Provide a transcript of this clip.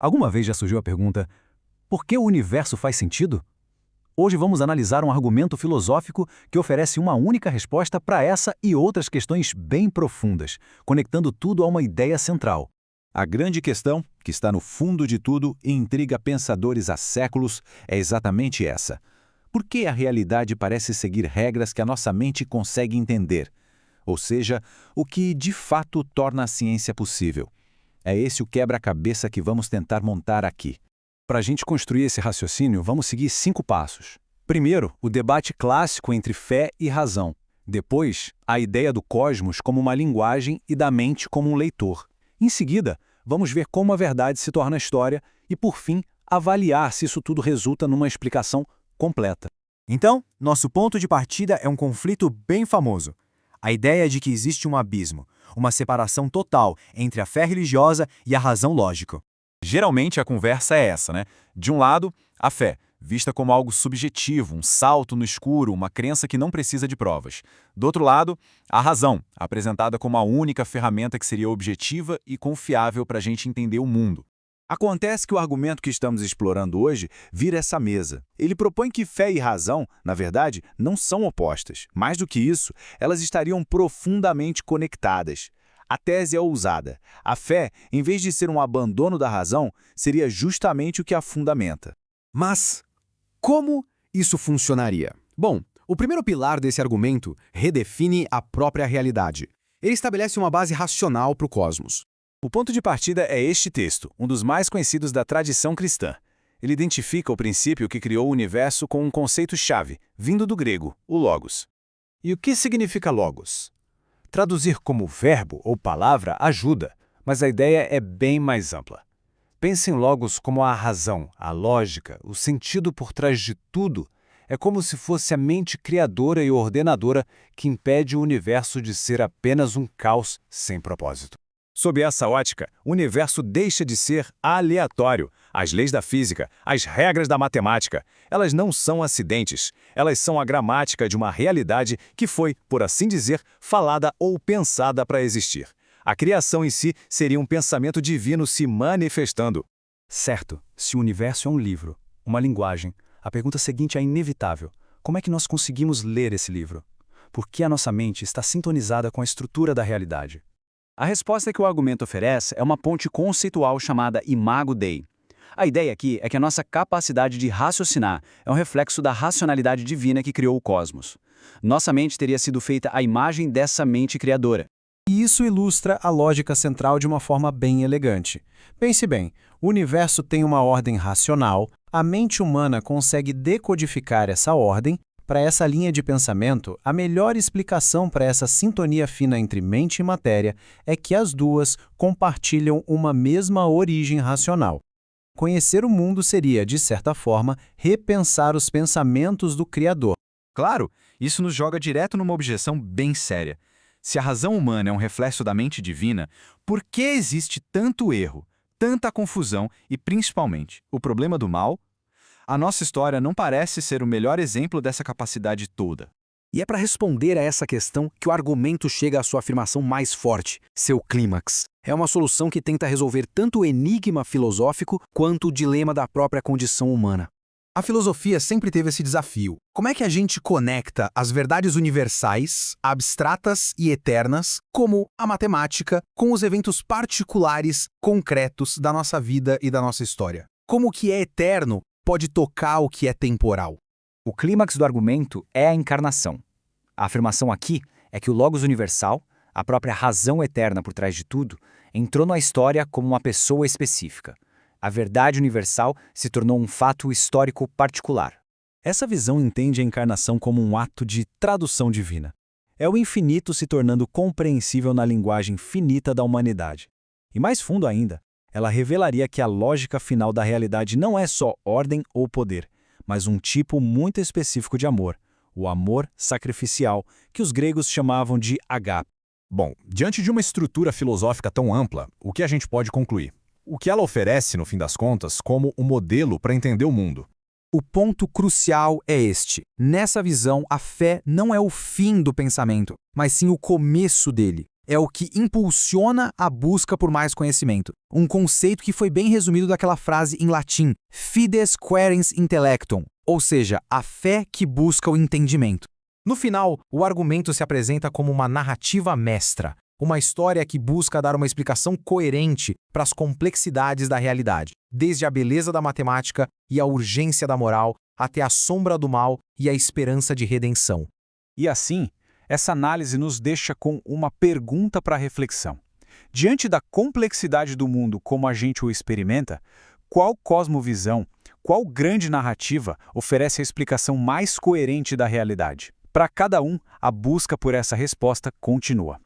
Alguma vez já surgiu a pergunta: por que o universo faz sentido? Hoje vamos analisar um argumento filosófico que oferece uma única resposta para essa e outras questões bem profundas, conectando tudo a uma ideia central. A grande questão, que está no fundo de tudo e intriga pensadores há séculos, é exatamente essa. Por que a realidade parece seguir regras que a nossa mente consegue entender? Ou seja, o que de fato torna a ciência possível. É esse o quebra-cabeça que vamos tentar montar aqui. Para a gente construir esse raciocínio, vamos seguir 5 passos. Primeiro, o debate clássico entre fé e razão. Depois, a ideia do cosmos como uma linguagem e da mente como um leitor. Em seguida, vamos ver como a verdade se torna história e, por fim, avaliar se isso tudo resulta numa explicação completa. Então, nosso ponto de partida é um conflito bem famoso. A ideia de que existe um abismo, uma separação total entre a fé religiosa e a razão lógica. Geralmente a conversa é essa, né? De um lado, a fé, vista como algo subjetivo, um salto no escuro, uma crença que não precisa de provas. Do outro lado, a razão, apresentada como a única ferramenta que seria objetiva e confiável para a gente entender o mundo. Acontece que o argumento que estamos explorando hoje vira essa mesa. Ele propõe que fé e razão, na verdade, não são opostas. Mais do que isso, elas estariam profundamente conectadas. A tese é ousada. A fé, em vez de ser um abandono da razão, seria justamente o que a fundamenta. Mas como isso funcionaria? Bom, o primeiro pilar desse argumento redefine a própria realidade. Ele estabelece uma base racional para o cosmos. O ponto de partida é este texto, um dos mais conhecidos da tradição cristã. Ele identifica o princípio que criou o universo com um conceito-chave, vindo do grego, o logos. E o que significa logos? Traduzir como verbo ou palavra ajuda, mas a ideia é bem mais ampla. Pense em logos como a razão, a lógica, o sentido por trás de tudo. É como se fosse a mente criadora e ordenadora que impede o universo de ser apenas um caos sem propósito. Sob essa ótica, o universo deixa de ser aleatório. As leis da física, as regras da matemática, elas não são acidentes. Elas são a gramática de uma realidade que foi, por assim dizer, falada ou pensada para existir. A criação em si seria um pensamento divino se manifestando. Certo, se o universo é um livro, uma linguagem, a pergunta seguinte é inevitável. Como é que nós conseguimos ler esse livro? Por que a nossa mente está sintonizada com a estrutura da realidade? A resposta que o argumento oferece é uma ponte conceitual chamada Imago Dei. A ideia aqui é que a nossa capacidade de raciocinar é um reflexo da racionalidade divina que criou o cosmos. Nossa mente teria sido feita à imagem dessa mente criadora. E isso ilustra a lógica central de uma forma bem elegante. Pense bem, o universo tem uma ordem racional, a mente humana consegue decodificar essa ordem. Para essa linha de pensamento, a melhor explicação para essa sintonia fina entre mente e matéria é que as duas compartilham uma mesma origem racional. Conhecer o mundo seria, de certa forma, repensar os pensamentos do Criador. Claro, isso nos joga direto numa objeção bem séria. Se a razão humana é um reflexo da mente divina, por que existe tanto erro, tanta confusão e, principalmente, o problema do mal? A nossa história não parece ser o melhor exemplo dessa capacidade toda. E é para responder a essa questão que o argumento chega à sua afirmação mais forte, seu clímax. É uma solução que tenta resolver tanto o enigma filosófico quanto o dilema da própria condição humana. A filosofia sempre teve esse desafio. Como é que a gente conecta as verdades universais, abstratas e eternas, como a matemática, com os eventos particulares, concretos da nossa vida e da nossa história? Como o que é eterno pode tocar o que é temporal? O clímax do argumento é a encarnação. A afirmação aqui é que o Logos universal, a própria razão eterna por trás de tudo, entrou na história como uma pessoa específica. A verdade universal se tornou um fato histórico particular. Essa visão entende a encarnação como um ato de tradução divina. É o infinito se tornando compreensível na linguagem finita da humanidade. E mais fundo ainda, ela revelaria que a lógica final da realidade não é só ordem ou poder, mas um tipo muito específico de amor, o amor sacrificial, que os gregos chamavam de agape. Bom, diante de uma estrutura filosófica tão ampla, o que a gente pode concluir? O que ela oferece, no fim das contas, como um modelo para entender o mundo? O ponto crucial é este. Nessa visão, a fé não é o fim do pensamento, mas sim o começo dele. é o que impulsiona a busca por mais conhecimento. Um conceito que foi bem resumido daquela frase em latim, fides querens intellectum, ou seja, a fé que busca o entendimento. No final, o argumento se apresenta como uma narrativa mestra, uma história que busca dar uma explicação coerente para as complexidades da realidade, desde a beleza da matemática e a urgência da moral, até a sombra do mal e a esperança de redenção. E assim, essa análise nos deixa com uma pergunta para reflexão. Diante da complexidade do mundo como a gente o experimenta, qual cosmovisão, qual grande narrativa oferece a explicação mais coerente da realidade? Para cada um, a busca por essa resposta continua.